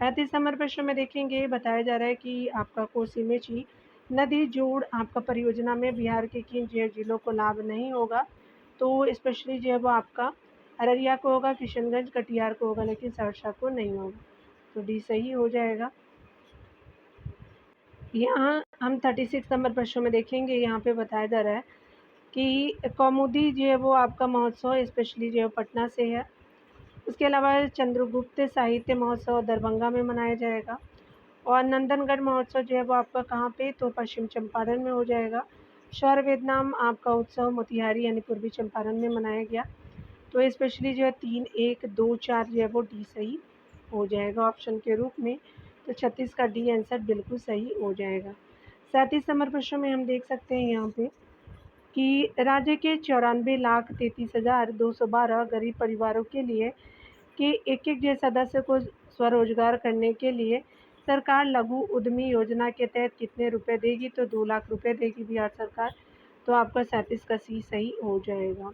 35 नंबर प्रश्न में देखेंगे, बताया जा रहा है कि आपका कोसी मेची नदी जोड़ आपका परियोजना में बिहार के किन जो है जिलों को लाभ नहीं होगा? तो स्पेशली जो है वो आपका अररिया को होगा, किशनगंज, कटिहार को होगा, लेकिन सहरसा को नहीं होगा। तो डी सही हो जाएगा। यहाँ हम 36 नंबर प्रश्न में देखेंगे, यहाँ पे बताया जा रहा है कि कौमुदी जो है वो आपका महोत्सव स्पेशली जो है पटना से है। उसके अलावा चंद्रगुप्त साहित्य महोत्सव दरभंगा में मनाया जाएगा। और नंदनगढ़ महोत्सव जो है वो आपका कहाँ पे, तो पश्चिम चंपारण में हो जाएगा। शौर्य वेदनाम आपका उत्सव मोतिहारी यानी पूर्वी चंपारण में मनाया गया। तो स्पेशली जो है 3, 1, 2, 4 जो है वो डी सही हो जाएगा ऑप्शन के रूप में। तो 36 का डी आंसर बिल्कुल सही हो जाएगा। 37 नंबर प्रश्न में हम देख सकते हैं यहाँ पे कि राज्य के 94,33,212 गरीब परिवारों के लिए कि एक जो सदस्य को स्वरोजगार करने के लिए सरकार लघु उद्यमी योजना के तहत कितने रुपए देगी, तो 2 लाख रुपए देगी बिहार सरकार। तो आपका 37 का सी सही हो जाएगा।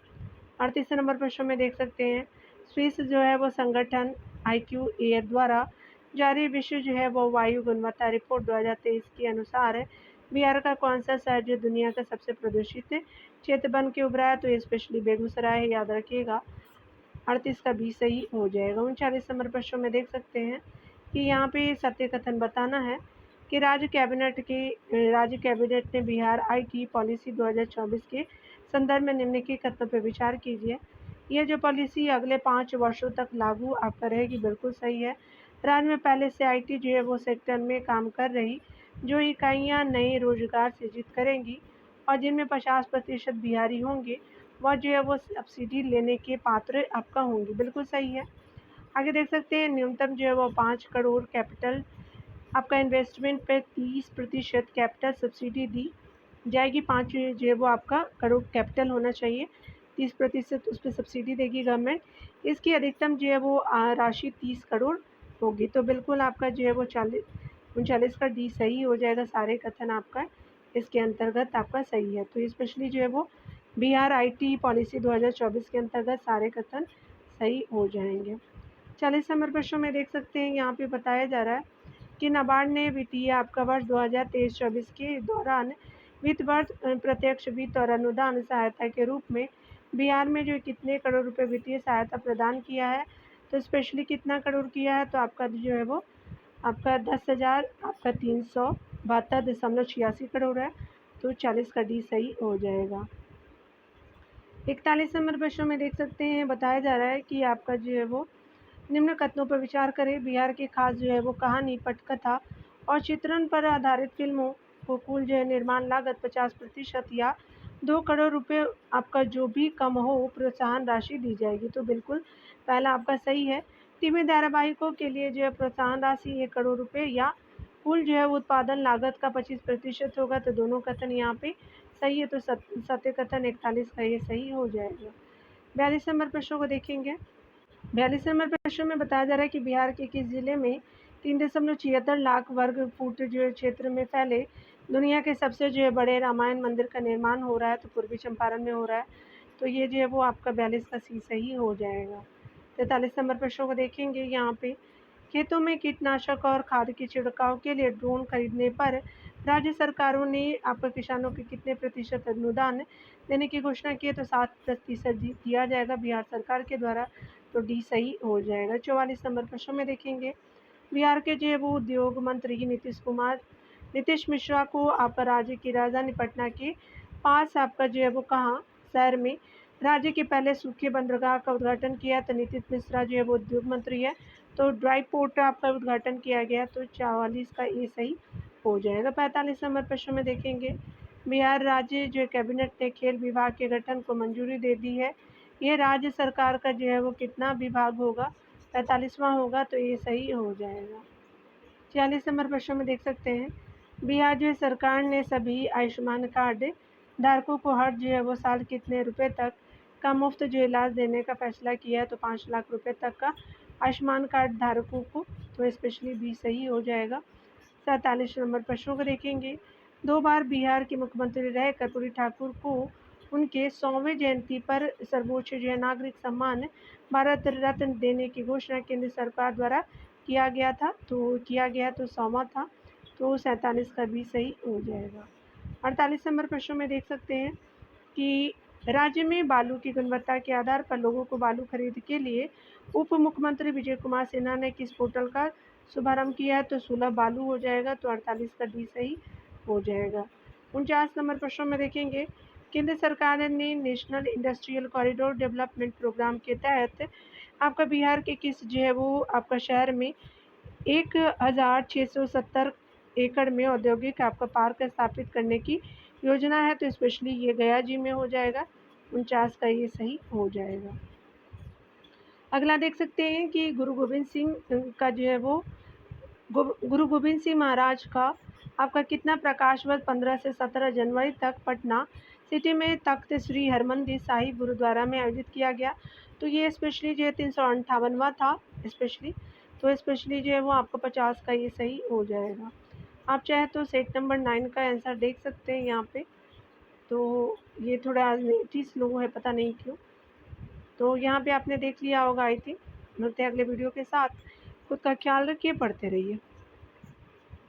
38 नंबर प्रश्न में देख सकते हैं स्विस जो है वो संगठन IQAir द्वारा जारी विश्व जो है वो वायु गुणवत्ता रिपोर्ट 2023 के अनुसार बिहार का कौन सा शहर जो दुनिया का सबसे प्रदूषित क्षेत्र बन के उभरा है, तो स्पेशली बेगूसराय है, याद रखिएगा। 38 का बी सही हो जाएगा। 39 नंबर प्रश्न में देख सकते हैं कि यहाँ पे सत्य कथन बताना है कि राज्य कैबिनेट ने बिहार IT पॉलिसी 2024 के संदर्भ में निम्नलिखित कथनों पर विचार कीजिए। यह जो पॉलिसी अगले 5 वर्षों तक लागू आपका रहेगी, बिल्कुल सही है। राज्य में पहले से IT जो है वो सेक्टर में काम कर रही जो इकाइयाँ नए रोजगार सृजित करेंगी और जिनमें 50% बिहारी होंगे, वह जो है वो सब्सिडी लेने के पात्र आपका होंगे, बिल्कुल सही है। आगे देख सकते हैं न्यूनतम जो है वो 5 करोड़ कैपिटल आपका इन्वेस्टमेंट पे 30% कैपिटल सब्सिडी दी जाएगी। 5 जो है वो आपका करोड़ कैपिटल होना चाहिए, 30% उस पर सब्सिडी देगी गवर्नमेंट। इसकी अधिकतम जो है वो राशि 30 करोड़ होगी। तो बिल्कुल आपका जो है वो 39 का डी सही हो जाएगा। सारे कथन आपका इसके अंतर्गत आपका सही है। तो स्पेशली जो है वो बिहार IT पॉलिसी 2024 के अंतर्गत सारे कथन सही हो जाएंगे। 40 नंबर प्रश्न में देख सकते हैं यहाँ पे बताया जा रहा है कि नाबार्ड ने वित्तीय आपका वर्ष 2023-24 के दौरान वित्त वर्ष प्रत्यक्ष वित्त और अनुदान सहायता के रूप में बिहार में जो कितने करोड़ रुपए वित्तीय सहायता प्रदान किया है, तो स्पेशली कितना करोड़ किया है, तो आपका जो है वो आपका 10,000 आपका 372.86 करोड़ है। तो 40 का डी सही हो जाएगा। 41 नंबर प्रश्न में देख सकते हैं बताया जा रहा है कि आपका जो है वो निम्न कथनों पर विचार करें। बिहार की खास जो है वो कहानी, पटकथा और चित्रण पर आधारित फिल्मों को कुल जो है निर्माण लागत 50% या 2 करोड़ रुपए आपका जो भी कम हो प्रोत्साहन राशि दी जाएगी। तो बिल्कुल पहला आपका सही है। टीवी धारावाहिकों के लिए जो है प्रोत्साहन राशि 1 करोड़ रुपए या कुल जो है उत्पादन लागत का 25% होगा। तो दोनों कथन यहाँ पे सही है। तो सत्य कथन 41 का ये सही हो जाएगा। 42 नंबर प्रश्नों को देखेंगे। 42 नंबर प्रश्न में बताया जा रहा है कि बिहार के किस जिले में 3.76 लाख वर्ग फुट जो है क्षेत्र में फैले दुनिया के सबसे जो है बड़े रामायण मंदिर का निर्माण हो रहा है, तो पूर्वी चंपारण में हो रहा है। तो ये जो है वो आपका 42 का सी सही हो जाएगा। 43 नंबर प्रश्नों को देखेंगे। यहाँ पे खेतों में कीटनाशक और खाद के छिड़काव के लिए ड्रोन खरीदने पर राज्य सरकारों ने आपका किसानों के कितने प्रतिशत अनुदान देने की घोषणा की है, तो 7% दिया जाएगा बिहार सरकार के द्वारा। तो डी सही हो जाएगा। 44 नंबर प्रश्न में देखेंगे। बिहार के जो है वो उद्योग मंत्री नीतीश मिश्रा को आपका राज्य की राजधानी पटना के पास आपका जो है वो कहाँ शहर में राज्य के पहले सूखे बंदरगाह का उद्घाटन किया। तो नीतीश मिश्रा जो है वो उद्योग मंत्री है, तो ड्राई पोर्ट आपका उद्घाटन किया गया। तो 44 का ये सही हो जाएगा। 45 नंबर प्रश्न में देखेंगे। बिहार राज्य जो कैबिनेट ने खेल विभाग के गठन को मंजूरी दे दी है। ये राज्य सरकार का जो है वो कितना विभाग होगा, 45वां होगा। तो ये सही हो जाएगा। 46 नंबर प्रश्न में देख सकते हैं। बिहार जो है सरकार ने सभी आयुष्मान कार्ड धारकों को हर जो है वो साल कितने रुपए तक का मुफ्त जो इलाज देने का फैसला किया है, तो 5 लाख रुपए तक का आयुष्मान कार्ड धारकों को। तो स्पेशली बी सही हो जाएगा। 47 नंबर प्रश्नों को देखेंगे। 2 बार बिहार के मुख्यमंत्री रहे कर्पूरी ठाकुर को उनके 100वें जयंती पर सर्वोच्च जो है नागरिक सम्मान भारत रत्न देने की घोषणा केंद्र सरकार द्वारा किया गया तो 100वां था। तो 47 का भी सही हो जाएगा। 48 नंबर प्रश्न में देख सकते हैं कि राज्य में बालू की गुणवत्ता के आधार पर लोगों को बालू खरीद के लिए उप मुख्यमंत्री विजय कुमार सिन्हा ने किस पोर्टल का शुभारंभ किया है? तो सुलभ बालू हो जाएगा, तो 48 का डी सही हो जाएगा। 49 नंबर प्रश्न में देखेंगे, केंद्र सरकार ने national industrial corridor development programme के तहत आपका बिहार के किस जो है वो आपका शहर में 1670 एकड़ में औद्योगिक आपका पार्क स्थापित करने की योजना है? तो स्पेशली ये गया जी में हो जाएगा। 49 का ये सही हो जाएगा। अगला देख सकते हैं कि गुरु गोबिंद सिंह का जो है वो गुरु गोबिंद सिंह महाराज का आपका कितना प्रकाशवत 15 से 17 जनवरी तक पटना सिटी में तख्त श्री हरमंदिर साहिब गुरुद्वारा में आयोजित किया गया? तो ये स्पेशली जो है 358वां था स्पेशली, तो स्पेशली जो है वो आपका 50 का ये सही हो जाएगा। आप चाहे तो सेट नंबर 9 का आंसर देख सकते हैं यहाँ पे। तो ये थोड़ा आज नेट ही स्लो है, पता नहीं क्यों। तो यहाँ पे आपने देख लिया होगा आई थिंक। मिलते हैं अगले वीडियो के साथ। खुद का ख्याल रखिए, पढ़ते रहिए।